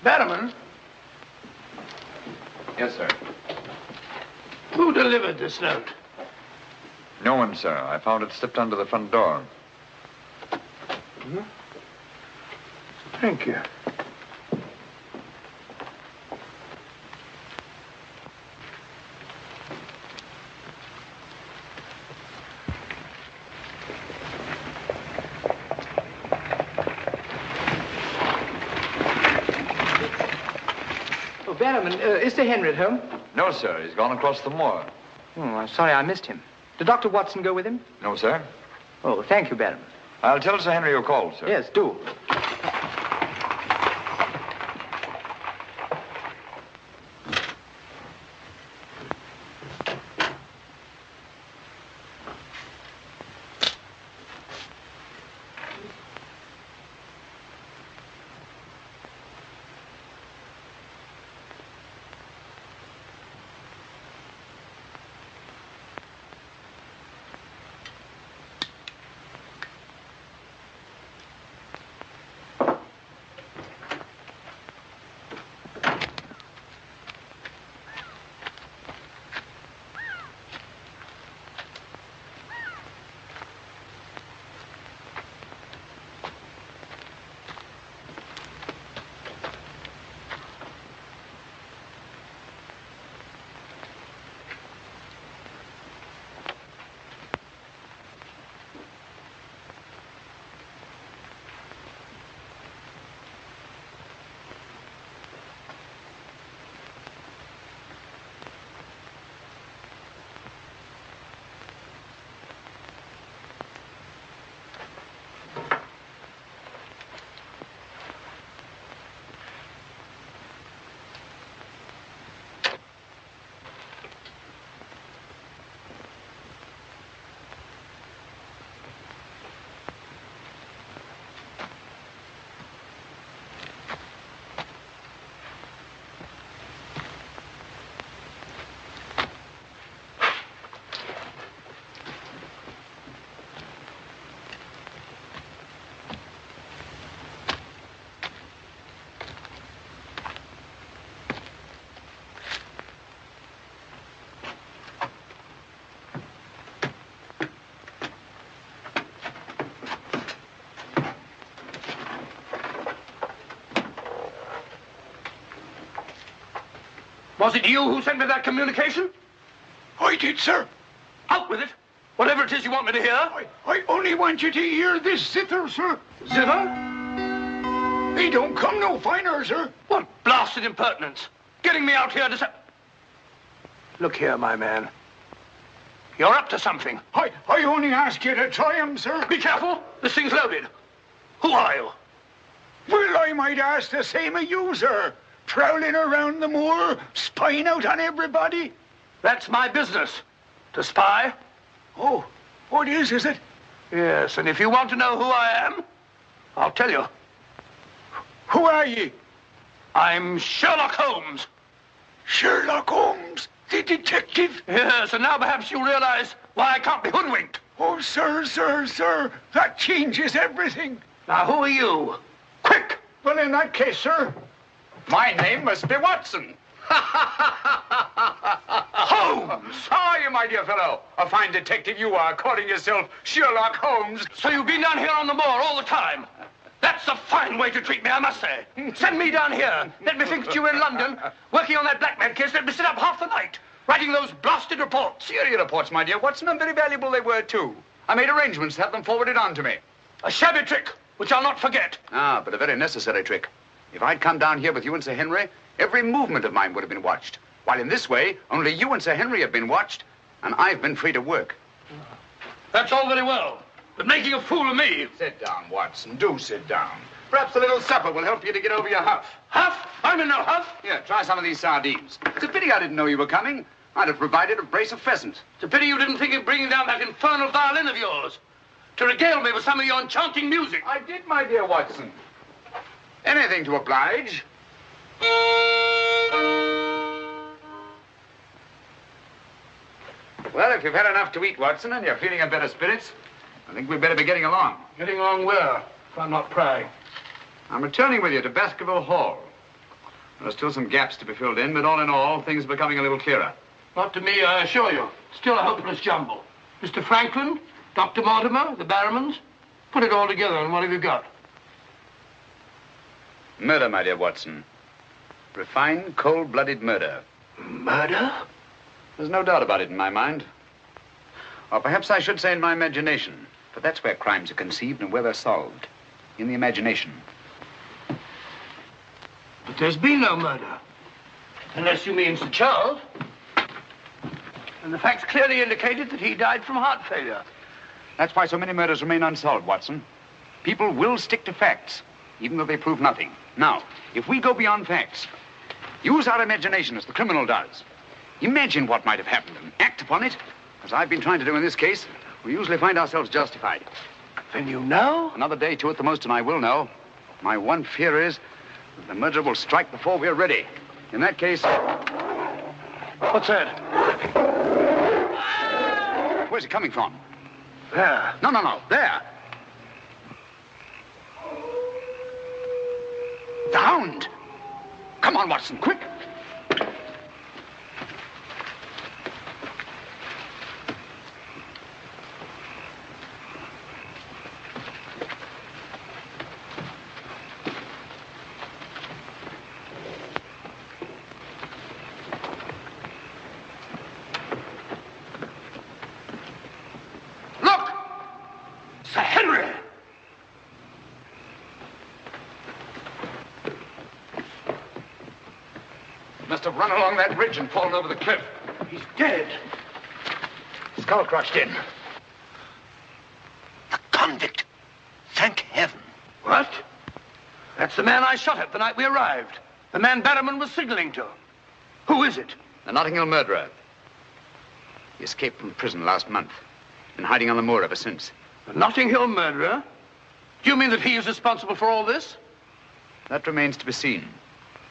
Barrowman? Yes, sir. Who delivered this note? No one, sir. I found it slipped under the front door. Hmm? Thank you. Barrowman, is Sir Henry at home? No, sir. He's gone across the moor. Oh, I'm sorry I missed him. Did Dr. Watson go with him? No, sir. Oh, thank you, Barrowman. I'll tell Sir Henry you called, sir. Yes, do. Was it you who sent me that communication? I did, sir. Out with it. Whatever it is you want me to hear. I only want you to hear this zither, sir. Zither? He don't come no finer, sir. What blasted impertinence. Getting me out here to say... Look here, my man. You're up to something. I only ask you to try him, sir. Be careful. This thing's loaded. Who are you? Well, I might ask the same of you, sir. Prowling around the moor, spying out on everybody. That's my business. To spy. Oh, what is it? Yes, and if you want to know who I am, I'll tell you. Who are ye? I'm Sherlock Holmes. Sherlock Holmes, the detective? Yes, and now perhaps you'll realize why I can't be hoodwinked. Oh, sir, that changes everything. Now, who are you? Quick! Well, in that case, sir, my name must be Watson. Holmes! How are you, my dear fellow? A fine detective you are, calling yourself Sherlock Holmes. So you've been down here on the moor all the time? That's a fine way to treat me, I must say. Send me down here. Let me think that you were in London, working on that blackmail case. Let me sit up half the night, writing those blasted reports. Serious reports, my dear Watson, and very valuable they were, too. I made arrangements to have them forwarded on to me. A shabby trick, which I'll not forget. Ah, but a very necessary trick. If I'd come down here with you and Sir Henry, every movement of mine would have been watched. While in this way, only you and Sir Henry have been watched, and I've been free to work. That's all very well, but making a fool of me... Sit down, Watson. Do sit down. Perhaps a little supper will help you to get over your huff. Huff? I'm in no huff. Here, try some of these sardines. It's a pity I didn't know you were coming. I'd have provided a brace of pheasant. It's a pity you didn't think of bringing down that infernal violin of yours to regale me with some of your enchanting music. I did, my dear Watson. Anything to oblige. Well, if you've had enough to eat, Watson, and you're feeling in better spirits, I think we'd better be getting along. Getting along where, if I'm not prying? I'm returning with you to Baskerville Hall. There are still some gaps to be filled in, but all in all, things are becoming a little clearer. Not to me, I assure you. Still a hopeless jumble. Mr. Franklin, Dr. Mortimer, the Barrowmans. Put it all together, and what have you got? Murder, my dear Watson. Refined, cold-blooded murder. Murder? There's no doubt about it in my mind. Or perhaps I should say in my imagination. For that's where crimes are conceived and where they're solved. In the imagination. But there's been no murder. Unless you mean Sir Charles. And the facts clearly indicated that he died from heart failure. That's why so many murders remain unsolved, Watson. People will stick to facts, even though they prove nothing. Now, if we go beyond facts, use our imagination as the criminal does. Imagine what might have happened and act upon it, as I've been trying to do in this case. We usually find ourselves justified. Then you know? Another day, two at the most, and I will know. My one fear is that the murderer will strike before we're ready. In that case... What's that? Where's it coming from? There. No. There. The hound. Come on, Watson, quick. Run along that ridge and fallen over the cliff. He's dead. Skull crushed in. The convict. Thank heaven. What? That's the man I shot at the night we arrived. The man Barrowman was signaling to. Who is it? The Notting Hill murderer. He escaped from prison last month. Been hiding on the moor ever since. The Notting Hill murderer? Do you mean that he is responsible for all this? That remains to be seen.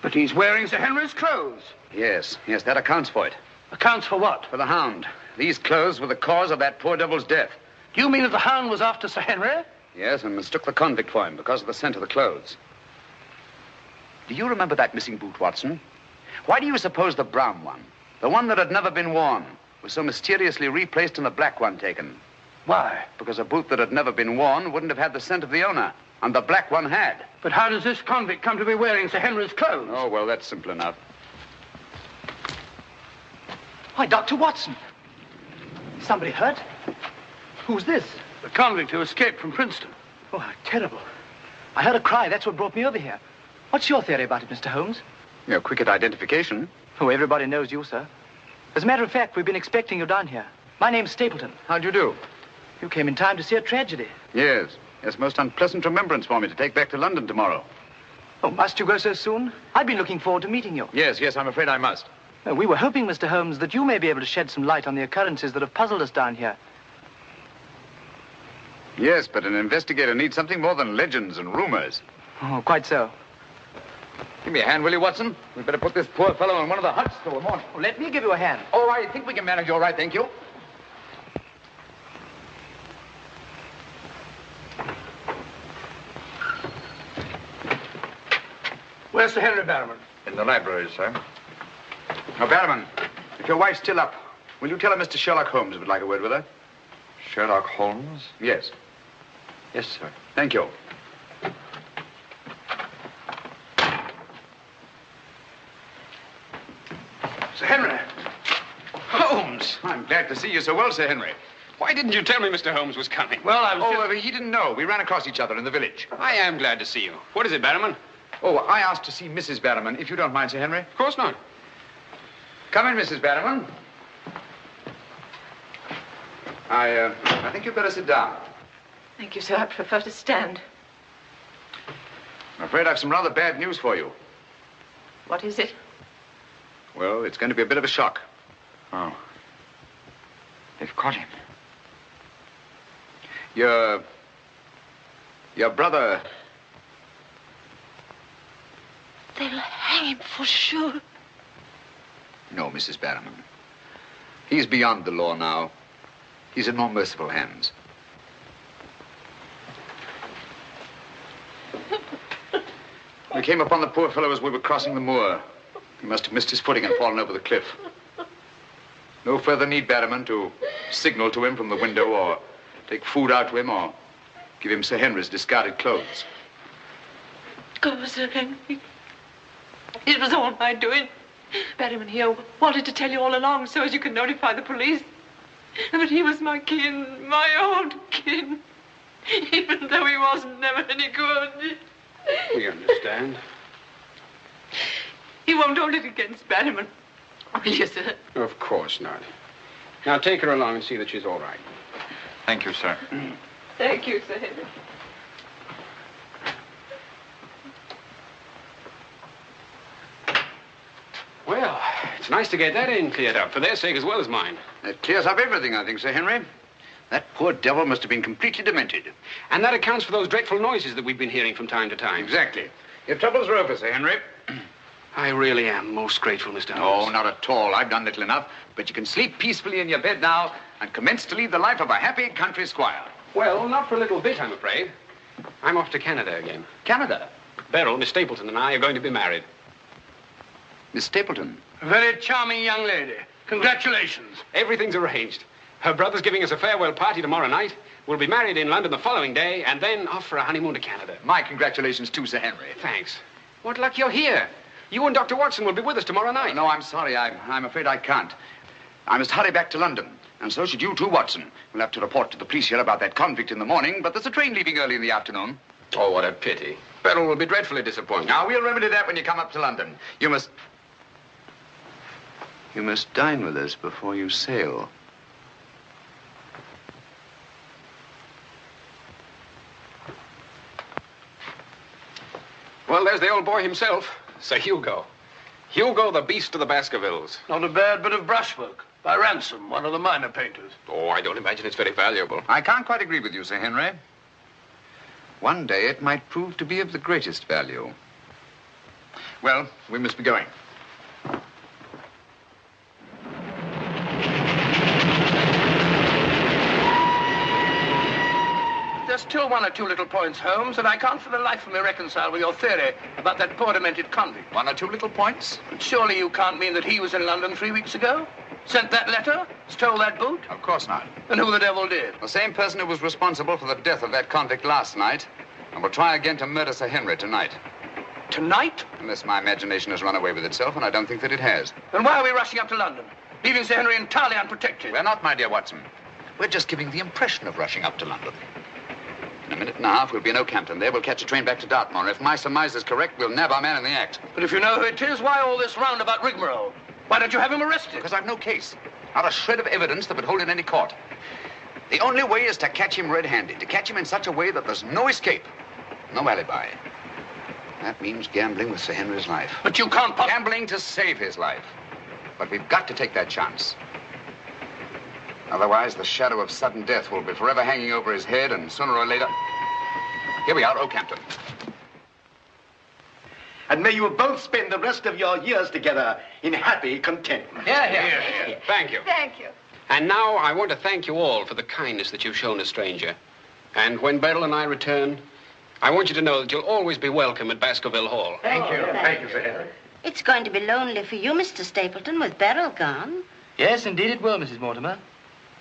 But he's wearing Sir Henry's clothes. Yes, that accounts for it. Accounts for what? For the hound. These clothes were the cause of that poor devil's death. Do you mean that the hound was after Sir Henry? Yes, and mistook the convict for him because of the scent of the clothes. Do you remember that missing boot, Watson? Why do you suppose the brown one, the one that had never been worn, was so mysteriously replaced and the black one taken? Why? Because a boot that had never been worn wouldn't have had the scent of the owner, and the black one had. But how does this convict come to be wearing Sir Henry's clothes? Oh, well, that's simple enough. Why, Dr. Watson. Somebody hurt? Who's this? The convict who escaped from Princeton. Oh, how terrible. I heard a cry. That's what brought me over here. What's your theory about it, Mr. Holmes? You're quick at identification. Oh, everybody knows you, sir. As a matter of fact, we've been expecting you down here. My name's Stapleton. How'd you do? You came in time to see a tragedy. Yes, most unpleasant remembrance for me to take back to London tomorrow. Oh, must you go so soon? I've been looking forward to meeting you. Yes, I'm afraid I must. We were hoping, Mr. Holmes, that you may be able to shed some light on the occurrences that have puzzled us down here. Yes, but an investigator needs something more than legends and rumors. Oh, quite so. Give me a hand, will you, Watson? We'd better put this poor fellow in one of the huts till the morning. Oh, let me give you a hand. Oh, I think we can manage all right, thank you. Where's Sir Henry Barrowman? In the library, sir. Now, Barrowman, if your wife's still up, will you tell her Mr. Sherlock Holmes would like a word with her? Sherlock Holmes? Yes. Yes, sir. Thank you. Sir Henry. Holmes! I'm glad to see you so well, Sir Henry. Why didn't you tell me Mr. Holmes was coming? Well, I was He didn't know. We ran across each other in the village. I am glad to see you. What is it, Barrowman? Oh, I asked to see Mrs. Barrowman, if you don't mind, Sir Henry. Of course not. Come in, Mrs. Barrowman. I think you'd better sit down. Thank you, sir. I'd prefer to stand. I'm afraid I've some rather bad news for you. What is it? Well, it's going to be a bit of a shock. Oh. They've caught him. Your brother... They'll hang him for sure. No, Mrs. Barrowman. He's beyond the law now. He's in more merciful hands. We came upon the poor fellow as we were crossing the moor. He must have missed his footing and fallen over the cliff. No further need, Barrowman, to signal to him from the window or take food out to him or give him Sir Henry's discarded clothes. Oh, Sir Henry. It was all my doing. Barrowman here wanted to tell you all along so as you could notify the police. But he was my kin, my old kin. Even though he wasn't never any good. We understand. He won't hold it against Barrowman. Will you, sir? Of course not. Now take her along and see that she's all right. Thank you, sir. Thank you, Sir Henry. Well, it's nice to get that in cleared up, for their sake as well as mine. That clears up everything, I think, Sir Henry. That poor devil must have been completely demented. And that accounts for those dreadful noises that we've been hearing from time to time. Exactly. Your troubles are over, Sir Henry. I really am most grateful, Mr. Oh, Holmes. not at all. I've done little enough. But you can sleep peacefully in your bed now and commence to lead the life of a happy country squire. Well, not for a little bit, I'm afraid. I'm off to Canada again. Canada? Beryl, Miss Stapleton, and I are going to be married. Miss Stapleton. A very charming young lady. Congratulations. Everything's arranged. Her brother's giving us a farewell party tomorrow night. We'll be married in London the following day, and then off for a honeymoon to Canada. My congratulations too, Sir Henry. Thanks. What luck you're here. You and Dr. Watson will be with us tomorrow night. No, I'm sorry. I'm afraid I can't. I must hurry back to London. And so should you too, Watson. We'll have to report to the police here about that convict in the morning, but there's a train leaving early in the afternoon. Oh, what a pity. Beryl will be dreadfully disappointed. Now, we'll remedy that when you come up to London. You must dine with us before you sail. Well, there's the old boy himself, Sir Hugo. Hugo, the beast of the Baskervilles. Not a bad bit of brushwork. By Ransom, one of the minor painters. Oh, I don't imagine it's very valuable. I can't quite agree with you, Sir Henry. One day it might prove to be of the greatest value. Well, we must be going. There's still one or two little points, Holmes, that I can't for the life of me reconcile with your theory about that poor demented convict. One or two little points? But surely you can't mean that he was in London 3 weeks ago? Sent that letter? Stole that boot? Of course not. And who the devil did? The same person who was responsible for the death of that convict last night and will try again to murder Sir Henry tonight. Tonight? Unless my imagination has run away with itself, and I don't think that it has. Then why are we rushing up to London, leaving Sir Henry entirely unprotected? We're not, my dear Watson. We're just giving the impression of rushing up to London. In a minute and a half, we'll be in Oakhampton. There, we'll catch a train back to Dartmoor. If my surmise is correct, we'll nab our man in the act. But if you know who it is, why all this roundabout rigmarole? Why don't you have him arrested? Because I've no case. Not a shred of evidence that would hold in any court. The only way is to catch him red-handed, to catch him in such a way that there's no escape, no alibi. That means gambling with Sir Henry's life. But you can't Gambling to save his life. But we've got to take that chance. Otherwise, the shadow of sudden death will be forever hanging over his head, and sooner or later... Here we are, Oakhampton. And may you both spend the rest of your years together in happy contentment. Yeah. Thank you. Thank you. And now I want to thank you all for the kindness that you've shown a stranger. And when Beryl and I return, I want you to know that you'll always be welcome at Baskerville Hall. Thank you. Thank you, Sir Henry. It's going to be lonely for you, Mr. Stapleton, with Beryl gone. Yes, indeed it will, Mrs. Mortimer.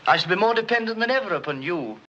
I shall be more dependent than ever upon you.